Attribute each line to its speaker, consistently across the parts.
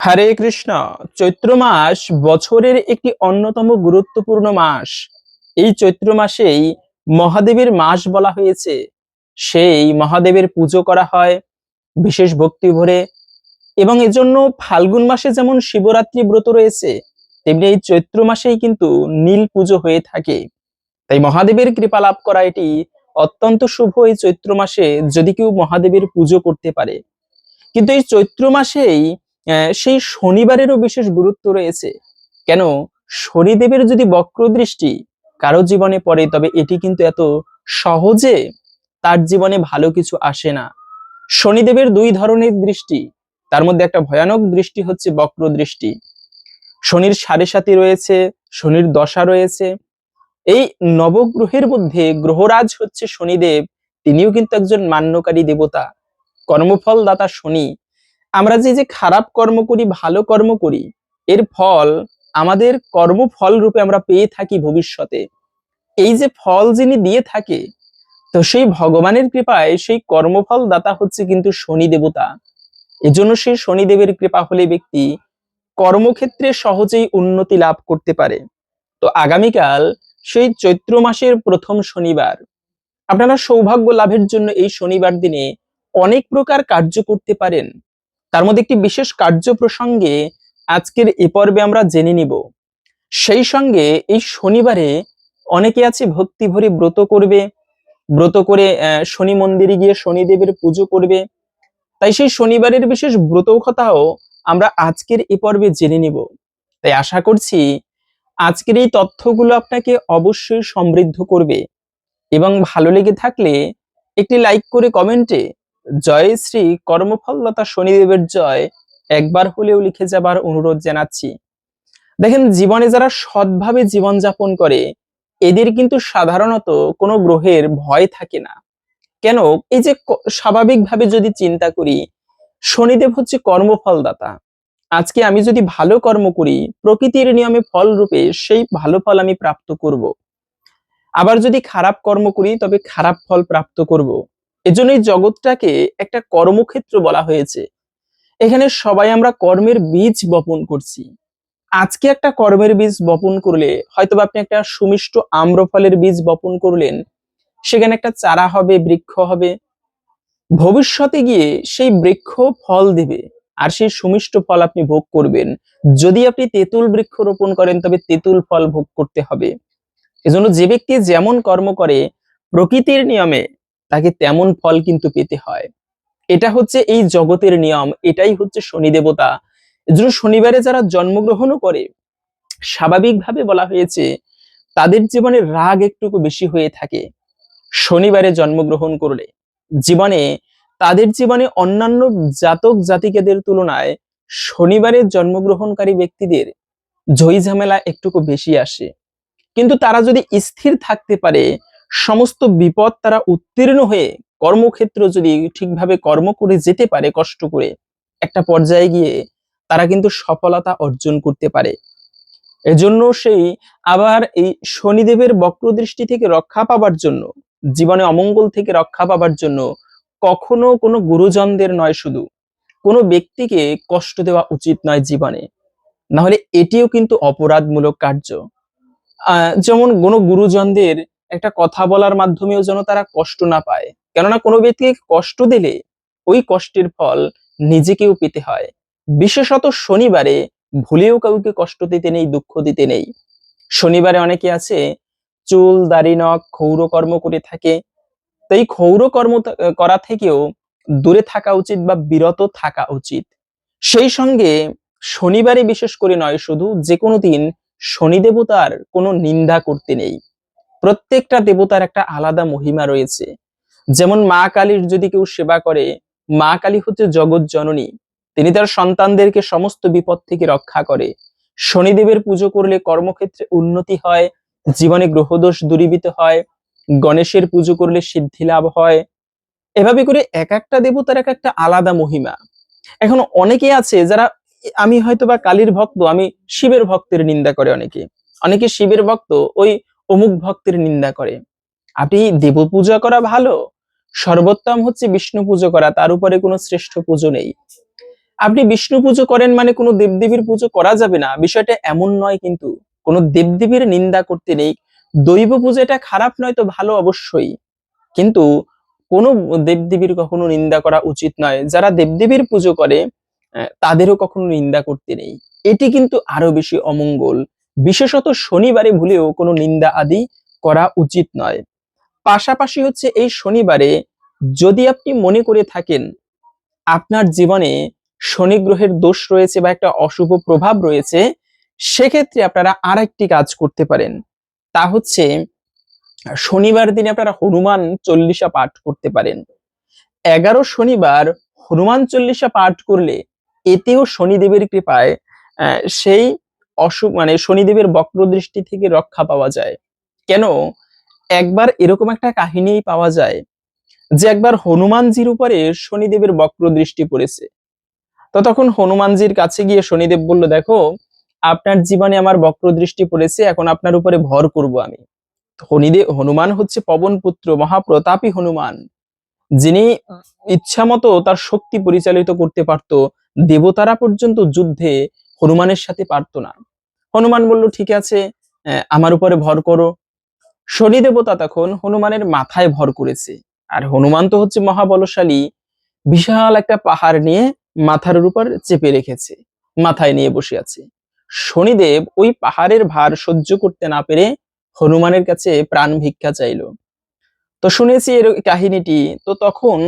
Speaker 1: হরে কৃষ্ণ। চৈত্র মাস বছরের একটি অন্যতম গুরুত্বপূর্ণ মাস। এই চৈত্র মাসেই মহাদেবের মাস বলা হয়েছে। সেই মহাদেবের পুজো করা হয় বিশেষ ভক্তি ভরে, এবং এজন্য ফাল্গুন মাসে যেমন শিবরাত্রি ব্রত রয়েছে, তেমনি এই চৈত্র মাসেই কিন্তু নীল পুজো হয়ে থাকে। তাই মহাদেবের কৃপা লাভ করা এটি অত্যন্ত শুভ। এই চৈত্র মাসে যদি কেউ মহাদেবের পুজো করতে পারে, কিন্তু এই চৈত্র মাসেই সেই শনিবারেরও বিশেষ গুরুত্ব রয়েছে। কেন? শনিদেবের যদি বক্র দৃষ্টি কারো জীবনে পড়ে, তবে এটি কিন্তু এত সহজে তার জীবনে ভালো কিছু আসে না। শনিদেবের দুই ধরনের দৃষ্টি, তার মধ্যে একটা ভয়ানক দৃষ্টি হচ্ছে বক্র দৃষ্টি। শনির সাড়ে সাতি রয়েছে, শনির দশা রয়েছে। এই নবগ্রহের মধ্যে গ্রহরাজ হচ্ছে শনিদেব। তিনিও কিন্তু একজন মান্যকারী দেবতা, কর্মফল দাতা শনি। আমরা যে যে খারাপ কর্ম করি, ভালো কর্ম করি, এর ফল আমাদের কর্মফল রূপে আমরা পেয়ে থাকি ভবিষ্যতে। এই যে ফল যিনি দিয়ে থাকে, তো সেই ভগবানের কৃপায় সেই কর্মফল দাতা হচ্ছে কিন্তু শনি দেবতা। এজন্য সেই শনিদেবের কৃপা হলে ব্যক্তি কর্মক্ষেত্রে সহজেই উন্নতি লাভ করতে পারে। তো আগামীকাল সেই চৈত্র মাসের প্রথম শনিবার, আপনারা সৌভাগ্য লাভের জন্য এই শনিবার দিনে অনেক প্রকার কার্য করতে পারেন। তার মধ্যে একটি বিশেষ কার্য প্রসঙ্গে আজকের এ পর্বে আমরা জেনে নিব। সেই সঙ্গে এই শনিবারে অনেকে আছে ভক্তি ভরে ব্রত করবে, ব্রত করে শনি মন্দিরে গিয়ে শনিদেবের পুজো করবে। তাই সেই শনিবারের বিশেষ ব্রত কথাও আমরা আজকের এ পর্বে জেনে নিব। তাই আশা করছি আজকের এই তথ্যগুলো আপনাকে অবশ্যই সমৃদ্ধ করবে, এবং ভালো লেগে থাকলে একটি লাইক করে কমেন্টে জয় শ্রী কর্মফলদাতা শনিদেবের জয় একবার হলেও লিখে যাবার অনুরোধ জানাচ্ছি। দেখেন, জীবনে যারা সৎভাবে জীবনযাপন করে, এদের কিন্তু সাধারণত কোনো গ্রহের ভয় থাকে না। কেন? এই যে স্বাভাবিকভাবে যদি চিন্তা করি, শনিদেব হচ্ছে কর্মফলদাতা। আজকে আমি যদি ভালো কর্ম করি, প্রকৃতির নিয়মে ফল রূপে সেই ভালো ফল আমি প্রাপ্ত করব। আবার যদি খারাপ কর্ম করি, তবে খারাপ ফল প্রাপ্ত করব। এজন্য এই জগৎটাকে একটা কর্মক্ষেত্র বলা হয়েছে। এখানে সবাই আমরা কর্মের বীজ বপন করছি। আজকে একটা কর্মের বীজ বপন করলে হয়তোবা আপনি একটা সুমিষ্ট আম্রফলের বীজ বপন করলেন, সেখানে একটা চারা হবে, বৃক্ষ হবে। ভবিষ্যতে গিয়ে সেই বৃক্ষ ফল দিবে, আর সেই সুমিষ্ট ফল আপনি ভোগ করবেন। যদি আপনি তেঁতুল বৃক্ষ রোপণ করেন, তবে তেঁতুল ফল ভোগ করতে হবে। এজন্য যে ব্যক্তি যেমন কর্ম করে, প্রকৃতির নিয়মে তাকে তেমন ফল কিন্তু পেতে হয়। এটা হচ্ছে এই জগতের নিয়ম, এটাই হচ্ছে শনি দেবতা। এজন্য শনিবারে যারা জন্মগ্রহণও করে, স্বাভাবিকভাবে বলা হয়েছে তাদের জীবনে রাগ একটু বেশি হয়ে থাকে। শনিবারে জন্মগ্রহণ করলে জীবনে, তাদের জীবনে অন্যান্য জাতক জাতিকাদের তুলনায় শনিবারে জন্মগ্রহণকারী ব্যক্তিদের ঝই ঝামেলা একটুকু বেশি আসে। কিন্তু তারা যদি স্থির থাকতে পারে, সমস্ত বিপদ তারা উত্তীর্ণ হয়ে কর্মক্ষেত্র যদি ঠিকভাবে কর্ম করে যেতে পারে, কষ্ট করে একটা পর্যায়ে গিয়ে তারা কিন্তু সফলতা অর্জন করতে পারে। এজন্য সেই আবার এই শনিদেবের বক্রদৃষ্টি থেকে রক্ষা পাবার জন্য, জীবনে অমঙ্গল থেকে রক্ষা পাবার জন্য কখনো কোনো গুরুজনদের নয়, শুধু কোনো ব্যক্তিকে কষ্ট দেওয়া উচিত নয় জীবনে। না হলে এটিও কিন্তু অপরাধমূলক কার্য। যেমন কোনো গুরুজনদের একটা কথা বলার মাধ্যমেও যেন তারা কষ্ট না পায়। কেননা কোনো ব্যক্তিকে কষ্ট দিলে ওই কষ্টের ফল নিজেকেও পেতে হয়। বিশেষত শনিবারে ভুলেও কাউকে কষ্ট দিতে নেই, দুঃখ দিতে নেই। শনিবারে অনেকে আছে চুল দাড়ি নখ ক্ষৌর কর্ম করে থাকে। তাই ক্ষৌর কর্ম করা থেকেও দূরে থাকা উচিত বা বিরত থাকা উচিত। সেই সঙ্গে শনিবারে বিশেষ করে নয়, শুধু যে কোনো দিন শনি দেবতার কোনো নিন্দা করতে নেই। প্রত্যেকটা দেবতার একটা আলাদা মহিমা রয়েছে। যেমন মা কালীর যদি কেউ সেবা করে, মা কালী হচ্ছে জগৎ জননী, তিনি তার সন্তানদেরকে সমস্ত বিপদ থেকে রক্ষা করে। শনিদেবের পুজো করলে কর্মক্ষেত্রে উন্নতি হয়, জীবনে গ্রহদোষ দূরীভূত হয়। গণেশের পুজো করলে সিদ্ধি লাভ হয়। এভাবে করে এক একটা দেবতার এক একটা আলাদা মহিমা। এখন অনেকে আছে যারা, আমি হয়তো বা কালীর ভক্ত, আমি শিবের ভক্তের নিন্দা করে। অনেকে অনেকে শিবের ভক্ত, ওই অমুক ভক্তের নিন্দা করে। আপনি দেব পূজা করা ভালো, সর্বোত্তম হচ্ছে বিষ্ণু পুজো করা, তার উপরে কোনো শ্রেষ্ঠ পুজো নেই। আপনি বিষ্ণু পুজো করেন মানে কোনো দেবদেবীর পুজো করা যাবে না, বিষয়টা এমন নয়। কিন্তু কোনো দেবদেবীর নিন্দা করতে নেই। দৈব পূজাটা খারাপ নয় তো ভালো অবশ্যই, কিন্তু কোনো দেবদেবীর কখনো নিন্দা করা উচিত নয়। যারা দেবদেবীর পুজো করে তাদেরও কখনো নিন্দা করতে নেই। এটি কিন্তু আরো বেশি অমঙ্গল। বিশেষত শনিবারে ভুলেও কোনো নিন্দা আদি করা উচিত নয়। পাশাপাশি হচ্ছে এই শনিবারে যদি আপনি মনে করে থাকেন আপনার জীবনে শনি গ্রহের দোষ রয়েছে বা একটা অশুভ প্রভাব রয়েছে, সেক্ষেত্রে আপনারা আরেকটি কাজ করতে পারেন। তা হচ্ছে শনিবার দিনে আপনারা হনুমান চল্লিশা পাঠ করতে পারেন। 11 শনিবার হনুমান চল্লিশা পাঠ করলে এতেও শনিদেবের কৃপায় সেই মানে শনিদেবের বক্রদৃষ্টি থেকে রক্ষা পাওয়া যায়। কেন? একবার এরকম একটা কাহিনী পাওয়া যায় যে একবার হনুমানজির উপরে শনিদেবের বক্রদৃষ্টি পড়েছে। তো তখন হনুমানজির কাছে গিয়ে শনিদেব বলল, দেখো আপনার জীবনে আমার বক্রদৃষ্টি পড়েছে, এখন আপনার উপরে ভর করব আমি। হনুমান হচ্ছে পবন পুত্র, মহাপ্রতাপী হনুমান, যিনি ইচ্ছামতো তার শক্তি পরিচালিত করতে পারত। দেবতারা পর্যন্ত যুদ্ধে হনুমানের সাথে পারত না। হনুমান বলল, ঠিক আছে, আমার উপরে ভর করো। শনি দেবতা তখন হনুমানের মাথায় ভর করেছে। আর হনুমান তো হচ্ছে মহাবলশালী, বিশাল একটা পাহাড় নিয়ে মাথার উপর চেপে রেখেছে, মাথায় নিয়ে বসে আছে। শনিদেব ওই পাহাড়ের ভার সহ্য করতে না পেরে হনুমানের কাছে প্রাণ ভিক্ষা চাইল। তো শুনেছি এর কাহিনীটি। তো তখন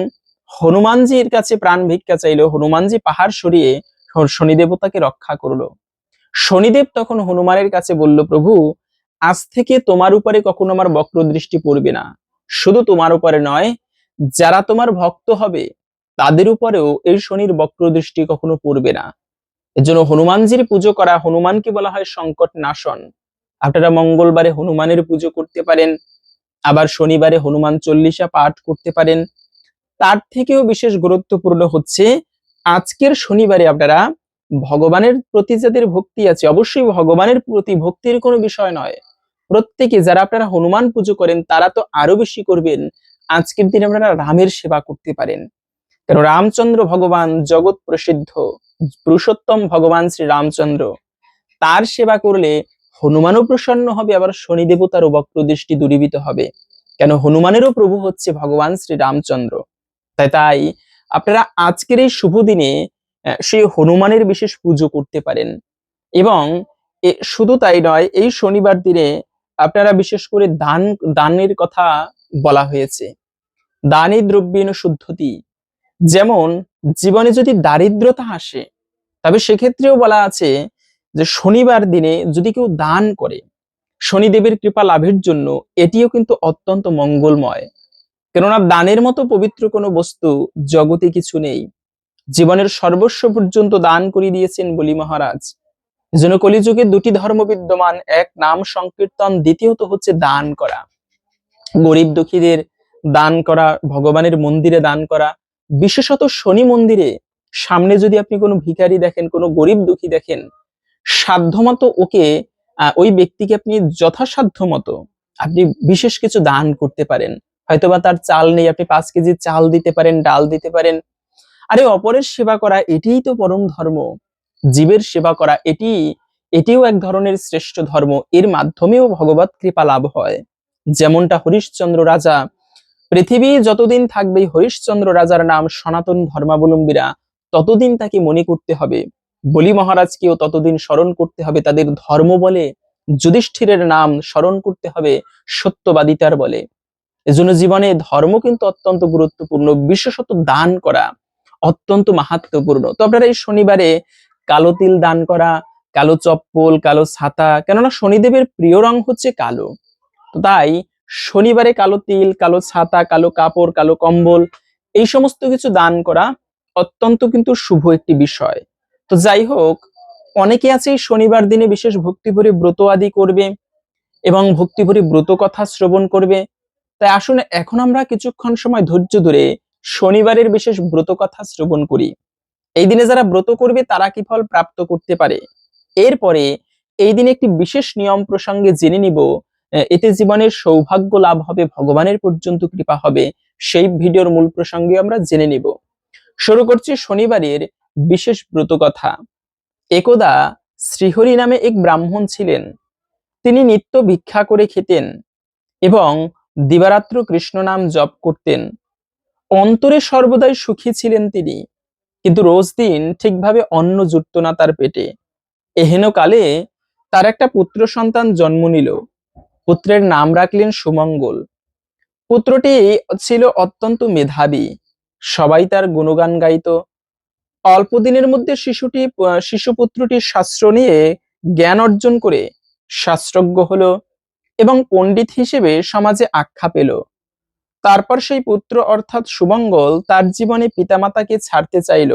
Speaker 1: হনুমানজির কাছে প্রাণ ভিক্ষা চাইলো, হনুমানজি পাহাড় সরিয়ে শনি দেবতাকে রক্ষা করলো। শনিদেব তখন হনুমানের কাছে বলল, প্রভু আজ থেকে তোমার উপরে কখনো আমার বক্র দৃষ্টি পড়বে না। শুধু তোমার উপরে নয়, যারা তোমার ভক্ত হবে তাদের উপরেও এই শনির বক্র দৃষ্টি কখনো পড়বে না। এর জন্য হনুমানজির পুজো করা, হনুমানকে বলা হয় সংকট নাশন। আপনারা মঙ্গলবারে হনুমানের পুজো করতে পারেন, আবার শনিবারে হনুমান চল্লিশা পাঠ করতে পারেন। তার থেকেও বিশেষ গুরুত্বপূর্ণ হচ্ছে আজকের শনিবারে আপনারা ভগবানের প্রতি যাদের ভক্তি আছে, অবশ্যই ভগবানের প্রতি ভক্তির কোনো বিষয় নয়, প্রত্যেকে যারা আপনারা হনুমান পুজো করেন তারা তো আরো বেশি করবেন। আজকের দিনে আপনারা রামের সেবা করতে পারেন, কারণ রামচন্দ্র ভগবান জগৎ প্রসিদ্ধ পুরুষোত্তম ভগবান শ্রী রামচন্দ্র। তার সেবা করলে হনুমানও প্রসন্ন হবে, আবার শনি দেবতারও বক্রদৃষ্টি দূরীভূত হবে। কেন? হনুমানেরও প্রভু হচ্ছে ভগবান শ্রী রামচন্দ্র। তাই আপনারা আজকের এই শুভ দিনে সেই হনুমানের বিশেষ পুজো করতে পারেন। এবং শুধু তাই নয়, এই শনিবার দিনে আপনারা বিশেষ করে দানের কথা বলা হয়েছে। দানি দ্রব্যেন শুদ্ধতি। যেমন জীবনে যদি দারিদ্রতা আসে, তবে সেক্ষেত্রেও বলা আছে যে শনিবার দিনে যদি কেউ দান করে শনিদেবের কৃপা লাভের জন্য, এটিও কিন্তু অত্যন্ত মঙ্গলময়। কেননা দানের মতো পবিত্র কোনো বস্তু জগতে কিছু নেই। জীবনের সর্বস্ব পর্যন্ত দান করে দিয়েছেন বলি মহারাজ। এজন্য কলিযুগে দুটি ধর্ম বিদ্যমান, এক নাম সংকীর্তন, দ্বিতীয়ত হচ্ছে দান করা, গরিব দুঃখীদের দান করা, ভগবানের মন্দিরে দান করা। বিশেষত শনি মন্দিরে সামনে যদি আপনি কোনো ভিখারি দেখেন, কোনো গরিব দুঃখী দেখেন, সাধ্যমতো ওকে ওই ব্যক্তিকে আপনি যথাসাধ্য মতো আপনি বিশেষ কিছু দান করতে পারেন। হয়তোবা তার চাল নেই, আপনি 5 কেজি চাল দিতে পারেন, ডাল দিতে পারেন। আরে অপরের সেবা করা এটিই তো পরম ধর্ম। জীবের সেবা করা এটিও এক ধরনের শ্রেষ্ঠ ধর্ম। এর মাধ্যমেও ভগবত কৃপা লাভ হয়। যেমনটা হরিশ্চন্দ্র রাজা, পৃথিবী যতদিন থাকবে হরিশ্চন্দ্র রাজার নাম সনাতন ধর্মাবলম্বীরা ততদিন তাকে মনে করতে হবে, বলি মহারাজকেও ততদিন স্মরণ করতে হবে তাদের ধর্ম বলে, যুধিষ্ঠিরের নাম স্মরণ করতে হবে সত্যবাদিতার বলে। এজন্য জীবনে ধর্ম কিন্তু অত্যন্ত গুরুত্বপূর্ণ, বিশেষত দান করা অত্যন্ত মাহাত্ম্যপূর্ণ। তো আপনারা এই শনিবারে কালো তিল দান করা, কালো চপ্পল, কালো ছাতা, কেননা শনিদেবের প্রিয় রং হচ্ছে কালো। তো তাই শনিবারে কালো তিল, কালো ছাতা, কালো কাপড়, কালো কম্বল, এই সমস্ত কিছু দান করা অত্যন্ত কিন্তু শুভ একটি বিষয়। তো যাই হোক, অনেকে আছে শনিবার দিনে বিশেষ ভক্তিভরে ব্রত আদি করবে এবং ভক্তিভরে ব্রত কথা শ্রবণ করবে। তাই আসুন এখন আমরা কিছুক্ষণ সময় ধৈর্য ধরে শনিবারের বিশেষ ব্রত কথা শ্রবণ করি। এই দিনে যারা ব্রত করবে তারা কি ফল প্রাপ্ত করতে পারে, এরপরে এই দিনে একটি বিশেষ নিয়ম প্রসঙ্গে জেনে নিব। এতে জীবনের সৌভাগ্য লাভ হবে, ভগবানের পর্যন্ত কৃপা হবে। সেই ভিডিওর মূল প্রসঙ্গে আমরা জেনে নিব। শুরু করছি শনিবারের বিশেষ ব্রতকথা। একদা শ্রীহরি নামে এক ব্রাহ্মণ ছিলেন। তিনি নিত্য ভিক্ষা করে খেতেন এবং দিবারাত্র কৃষ্ণ নাম জপ করতেন। অন্তরে সর্বদাই সুখী ছিলেন তিনি, কিন্তু রোজ দিন ঠিকভাবে অন্ন জুটত না তার পেটে। এহেন কালে তার একটা পুত্র সন্তান জন্ম নিল। পুত্রের নাম রাখলেন সুমঙ্গল। পুত্রটি ছিল অত্যন্ত মেধাবী, সবাই তার গুণগান গাইত। অল্প দিনের মধ্যে শিশুপুত্রটি শাস্ত্র নিয়ে জ্ঞান অর্জন করে শাস্ত্রজ্ঞ হলো এবং পণ্ডিত হিসেবে সমাজে আখ্যা পেল। তারপর সেই পুত্র অর্থাৎ সুমঙ্গল তার জীবনে পিতামাতাকে ছাড়তে চাইল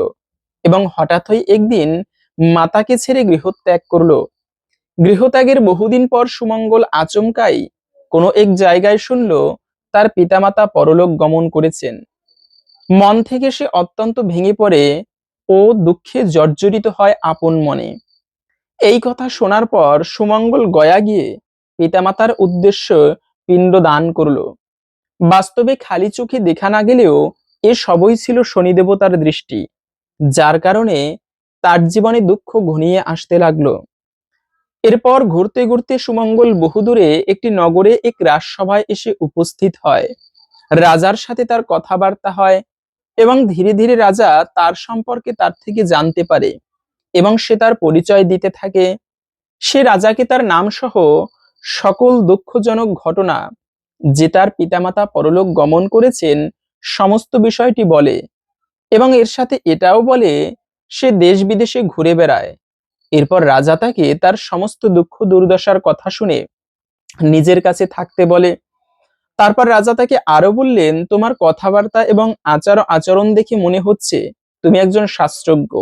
Speaker 1: এবং হঠাৎই একদিন মাতাকে ছেড়ে গৃহত্যাগ করলো। গৃহত্যাগের বহুদিন পর সুমঙ্গল আচমকাই কোনো এক জায়গায় শুনল তার পিতামাতা পরলোক গমন করেছেন। মন থেকে সে অত্যন্ত ভেঙে পড়ে ও দুঃখে জর্জরিত হয় আপন মনে। এই কথা শোনার পর সুমঙ্গল গয়া গিয়ে পিতামাতার উদ্দেশ্য পিণ্ড দান করল। বাস্তবে খালি চোখে দেখা না গেলেও এ সবই ছিল শনি দেবতার দৃষ্টি, যার কারণে তার জীবনে দুঃখ ঘনিয়ে আসতে লাগলো। এরপর ঘুরতে ঘুরতে সুমঙ্গল বহুদূরে একটি নগরে এক রাজসভায় এসে উপস্থিত হয়। রাজার সাথে তার কথাবার্তা হয় এবং ধীরে ধীরে রাজা তার সম্পর্কে তার থেকে জানতে পারে এবং সে তার পরিচয় দিতে থাকে। সে রাজাকে তার নাম সহ সকল দুঃখজনক ঘটনা, যে তার পিতামাতা পরলোক গমন করেছেন, সমস্ত বিষয়টি বলে এবং এর সাথে এটাও বলে সে দেশ বিদেশে ঘুরে বেড়ায়। এরপর রাজা তাকে তার সমস্ত দুঃখ দুর্দশার কথা শুনে নিজের কাছে থাকতে বলে। তারপর রাজা তাকে আরো বললেন, তোমার কথাবার্তা এবং আচরণ দেখে মনে হচ্ছে তুমি একজন শাস্ত্রজ্ঞ।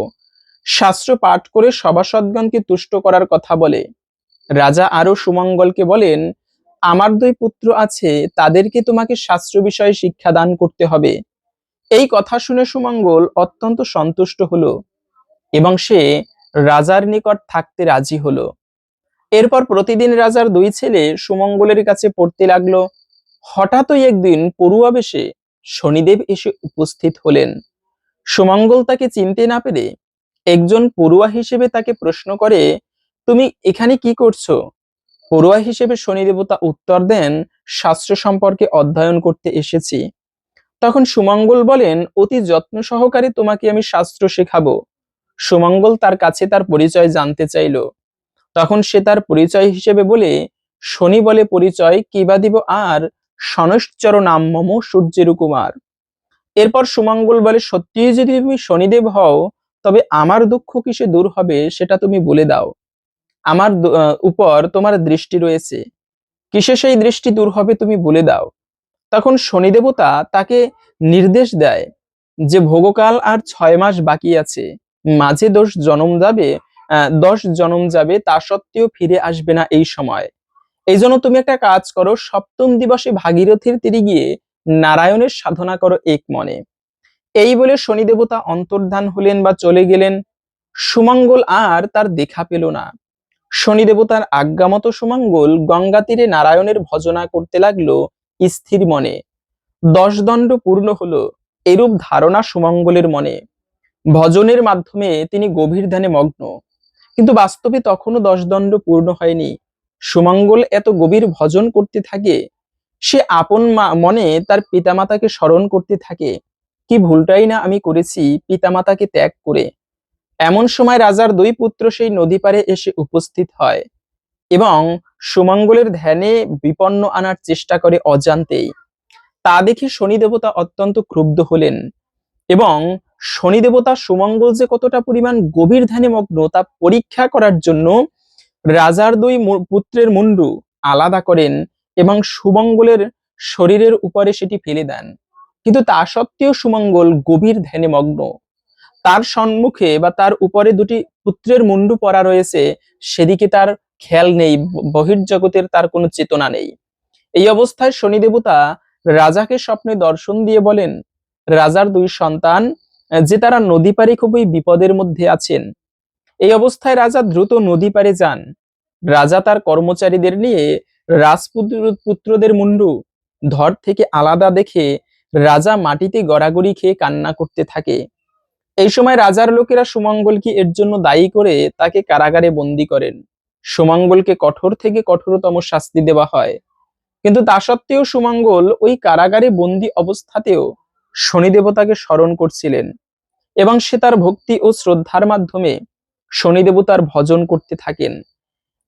Speaker 1: শাস্ত্র পাঠ করে সভাসদগণকে তুষ্ট করার কথা বলে। রাজা আরো সুমঙ্গলকে বলেন, আমার দুই পুত্র আছে, তাদেরকে তোমাকে শাস্ত্র বিষয়ে শিক্ষা দান করতে হবে। এই কথা শুনে সুমঙ্গল অত্যন্ত সন্তুষ্ট হলো এবং সে রাজার নিকট থাকতে রাজি হলো। এরপর প্রতিদিন রাজার দুই ছেলে সুমঙ্গলের কাছে পড়তে লাগলো। হঠাৎই একদিন পড়ুয়া বেশে শনিদেব এসে উপস্থিত হলেন। সুমঙ্গল তাকে চিনতে না পেরে একজন পড়ুয়া হিসেবে তাকে প্রশ্ন করে, তুমি এখানে কি করছো? পড়ুয়া হিসেবে শনি দেবতা উত্তর দেন, শাস্ত্র সম্পর্কে অধ্যয়ন করতে এসেছি। তখন সুমঙ্গল বলেন, অতি যত্ন সহকারে তোমাকে আমি শাস্ত্র শেখাবো। সুমঙ্গল তার কাছে তার পরিচয় জানতে চাইল। তখন সে তার পরিচয় হিসেবে বলে, শনি বলে পরিচয়, কিবা দিব আর, শনশ্চর নাম মম সূর্যের কুমার। এরপর সুমঙ্গল বলে, সত্যিই যদি তুমি শনিদেব হও, তবে আমার দুঃখ কিসে দূর হবে সেটা তুমি বলে দাও। আমার উপর তোমার দৃষ্টি রয়েছে, কিসে সেই দৃষ্টি দূর হবে তুমি বলে দাও। তখন শনি দেবতা তাকে নির্দেশ দেয় যে ভোগকাল আর 6 মাস বাকি আছে, মাঝে 10 জনম যাবে, তা সত্ত্বেও ফিরে আসবে না এই সময়। এই জন্য তুমি একটা কাজ করো, সপ্তম দিবসে ভাগীরথীর তীরে গিয়ে নারায়ণের সাধনা করো এক মনে। এই বলে শনি দেবতা অন্তর্ধান হলেন বা চলে গেলেন। সুমঙ্গল আর তার দেখা পেল না। শনি দেবতার আজ্ঞামতো সুমঙ্গল গঙ্গা তীরে নারায়ণের ভজনা করতে লাগলো স্থির মনে। 10 দণ্ড পূর্ণ হলো, এরূপ ধারণা সুমঙ্গলের মনে। ভজনের মাধ্যমে তিনি গভীর ধ্যানে মগ্ন, কিন্তু বাস্তবে তখনও 10 দণ্ড পূর্ণ হয়নি। সুমঙ্গল এত গভীর ভজন করতে থাকে, সে আপন মনে তার পিতামাতাকে স্মরণ করতে থাকে, কি ভুলটাই না আমি করেছি পিতামাতাকে ত্যাগ করে। এমন সময় রাজার দুই পুত্র সেই নদী পাড়ে এসে উপস্থিত হয় এবং সুমঙ্গলের ধ্যানে বিপন্ন আনার চেষ্টা করে অজান্তেই। তা দেখে শনি দেবতা অত্যন্ত ক্রুদ্ধ হলেন এবং শনি দেবতা সুমঙ্গল যে কতটা পরিমাণ গভীর ধ্যানে মগ্ন তা পরীক্ষা করার জন্য রাজার দুই পুত্রের মুন্ডু আলাদা করেন এবং সুমঙ্গলের শরীরের উপরে সেটি ফেলে দেন। কিন্তু তা সত্ত্বেও সুমঙ্গল গভীর ধ্যানে মগ্ন। তার সম্মুখে বা তার উপরে দুটি পুত্রের মুন্ডু পরা রয়েছে, সেদিকে তার খেয়াল নেই, বহির্জগতের তার কোনো চেতনা নেই। এই অবস্থায় শনি দেবতা রাজাকে স্বপ্নে দর্শন দিয়ে বলেন, রাজার দুই সন্তান যে তারা নদী পারে খুবই বিপদের মধ্যে আছেন। এই অবস্থায় রাজা দ্রুত নদী পারে যান। রাজা তার কর্মচারীদের নিয়ে পুত্রদের মুন্ডু ধর থেকে আলাদা দেখে রাজা মাটিতে গড়াগড়ি খেয়ে কান্না করতে থাকে। এই সময় রাজার লোকেরা সুমঙ্গলকে এর জন্য দায়ী করে তাকে কারাগারে বন্দী করেন। সুমঙ্গলকে কঠোর থেকে কঠোরতম শাস্তি দেওয়া হয়, কিন্তু তা সত্ত্বেও সুমঙ্গল ওই কারাগারে বন্দী অবস্থাতেও শনি দেবতাকে স্মরণ করছিলেন এবং সে তার ভক্তি ও শ্রদ্ধার মাধ্যমে শনি দেবতার ভজন করতে থাকেন।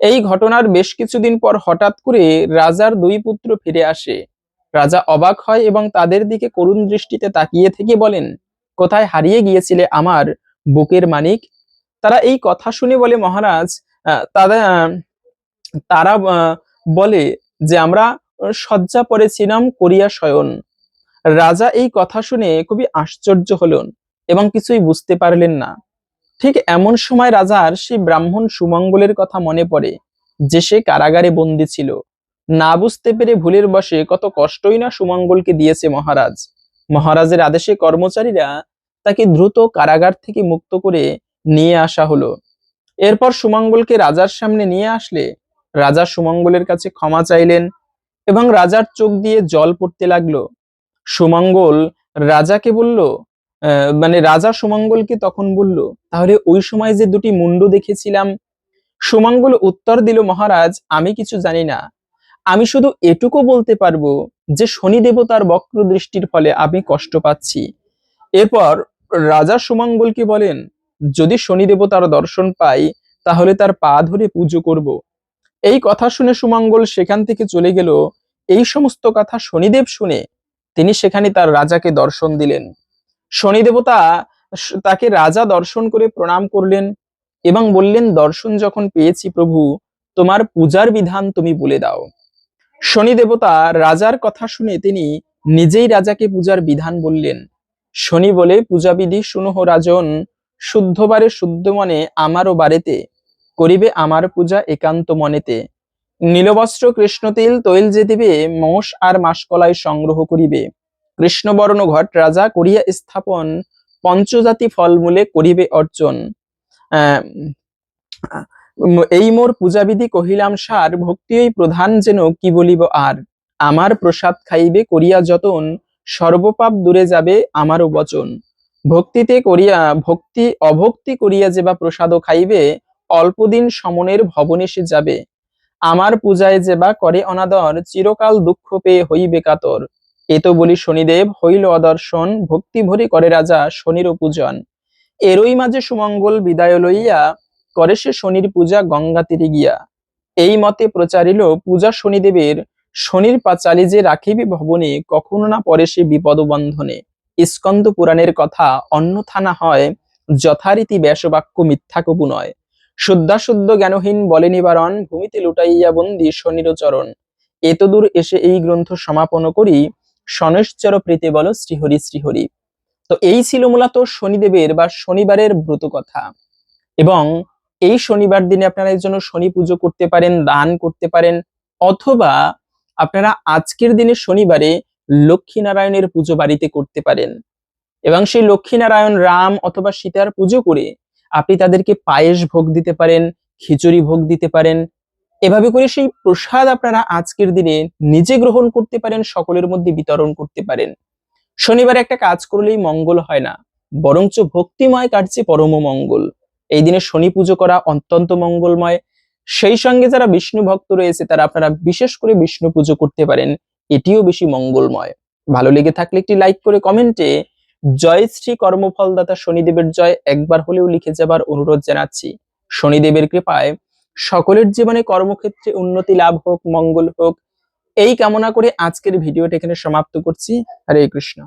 Speaker 1: এই ঘটনার বেশ কিছুদিন পর হঠাৎ করে রাজার দুই পুত্র ফিরে আসে। রাজা অবাক হয় এবং তাদের দিকে করুণ দৃষ্টিতে তাকিয়ে থেকে বলেন, কোথায় হারিয়ে গিয়েছিলে আমার বুকের মানিক? তারা এই কথা শুনে বলে, মহারাজ, তারা বলে যে আমরা শয্যা পড়েছিলাম করিয়া শয়ন। রাজা এই কথা শুনে খুবই আশ্চর্য হলেন এবং কিছুই বুঝতে পারলেন না। ঠিক এমন সময় রাজার সেই ব্রাহ্মণ সুমঙ্গলের কথা মনে পড়ে, যে সে কারাগারে বন্দী ছিল। না বুঝতে পেরে ভুলের বশে কত কষ্টই না সুমঙ্গলকে দিয়েছে মহারাজ। মহারাজের আদেশে কর্মচারীরা তাকে দ্রুত কারাগার থেকে মুক্ত করে নিয়ে আসা হলো। এরপর সুমঙ্গলকে রাজার সামনে নিয়ে আসলে রাজা সুমঙ্গলের কাছে ক্ষমা চাইলেন এবং রাজার চোখ দিয়ে জল পড়তে লাগলো। সুমঙ্গল রাজাকে বলল, রাজা সুমঙ্গলকে তখন বলল, তাহলে ওই সময় যে দুটি মুন্ডু দেখেছিলাম? সুমঙ্গল উত্তর দিল, মহারাজ, আমি কিছু জানি না। আমি শুধু এটুকু বলতে পারবো যে শনি দেবতার বক্র দৃষ্টির ফলে আমি কষ্ট পাচ্ছি। এরপর রাজা সুমঙ্গলকে বলেন, যদি শনি দেবতার দর্শন পাই তাহলে তার পা ধরে পুজো করব। এই কথা শুনে সুমঙ্গল সেখান থেকে চলে গেল। এই সমস্ত কথা শনিদেব শুনে তিনি সেখানে তার রাজাকে দর্শন দিলেন। শনি দেবতা তাকে রাজা দর্শন করে প্রণাম করলেন এবং বললেন, দর্শন যখন পেয়েছি প্রভু, তোমার পূজার বিধান তুমি বলে দাও। শনি দেবতা রাজার কথা শুনে তিনি নিজেই রাজাকে পূজার বিধান বললেন। শনি বলে, পূজাবিধি শুনহ রাজন, শুদ্ধবারে শুদ্ধ মনে আমারও বাড়িতে, করিবে আমার পূজা একান্ত মনেতে। নীলবস্ত্র কৃষ্ণতিল তৈল যে দিবে, মোষ আর মাসকলাই সংগ্রহ করিবে। কৃষ্ণবর্ণ ঘট রাজা করিয়া স্থাপন, পঞ্চজাতি ফলমূলে করিবে অর্জন। আহ এই মোর পূজাবিধি কহিলাম সার, ভক্তিই প্রধান যেন কি বলিব আর। আমার প্রসাদ খাইবে করিয়া যতন, সর্বপাপ দূরে যাবে আমারও বচন। ভক্তি অভক্তি করিয়া যে বা প্রসাদও খাইবে, অল্পদিন সমনের ভবনে সে যাবে। আমার পূজায় যে বা করে অনাদর, চিরকাল দুঃখ পেয়ে হইবে কাতর। এ তো বলি শনিদেব হইল অদর্শন, ভক্তি ভরে করে রাজা শনির পূজন। এরই মাঝে সুমঙ্গল বিদায় লইয়া করে সে শনির পূজা গঙ্গা তীরে গিয়া। এই মতে প্রচারিল পূজা শনিদেবের, শনির পাঁচালি যে রাখিবে ভবনে, কখনো না পরে সে বিপদ বন্ধনে। স্কন্দ পুরাণের কথা অন্যথা না হয়, যথারীতি ব্যাসবাক্য মিথ্যা কবু নয়। শুদ্ধাশুদ্ধ জ্ঞানহীন বলে নিবারণ, ভূমিতে লুটাইয়া বন্দি শনির চরণ। এতদূর এসে এই গ্রন্থ সমাপন করি, শনৈশ্চর প্রীতি বল শ্রীহরি শ্রীহরি। তো এই ছিল মূলত শনিদেবের বা শনিবারের ব্রত কথা। এবং এই শনিবার দিনে আপনারা এর জন্য শনি পুজো করতে পারেন, দান করতে পারেন, অথবা আপনারা আজকের দিনে শনিবারে লক্ষ্মী নারায়ণের পুজো বাড়িতে করতে পারেন এবং সেই লক্ষ্মী নারায়ণ রাম অথবা সীতার পুজো করে আপনি তাদেরকে পায়েস ভোগ দিতে পারেন, খিচুড়ি ভোগ দিতে পারেন। এভাবে করে সেই প্রসাদ আপনারা আজকের দিনে নিজে গ্রহণ করতে পারেন, সকলের মধ্যে বিতরণ করতে পারেন। শনিবারে একটা কাজ করলেই মঙ্গল হয় না, বরঞ্চ ভক্তিময় কাটছে পরম মঙ্গল। এই দিনে শনি পুজো করা অত্যন্ত মঙ্গলময়। সেই সঙ্গে যারা বিষ্ণু ভক্ত রয়েছে তারা আপনারা বিশেষ করে বিষ্ণু পুজো করতে পারেন, এটিও বেশি মঙ্গলময়। ভালো লেগে থাকলে একটি লাইক করে কমেন্টে জয় শ্রী কর্মফলদাতা শনিদেবের জয় একবার হলেও লিখে যাবার অনুরোধ জানাচ্ছি। শনিদেবের কৃপায় সকলের জীবনে কর্মক্ষেত্রে উন্নতি লাভ হোক, মঙ্গল হোক, এই কামনা করে আজকের ভিডিওটা এখানে সমাপ্ত করছি। হরে কৃষ্ণ।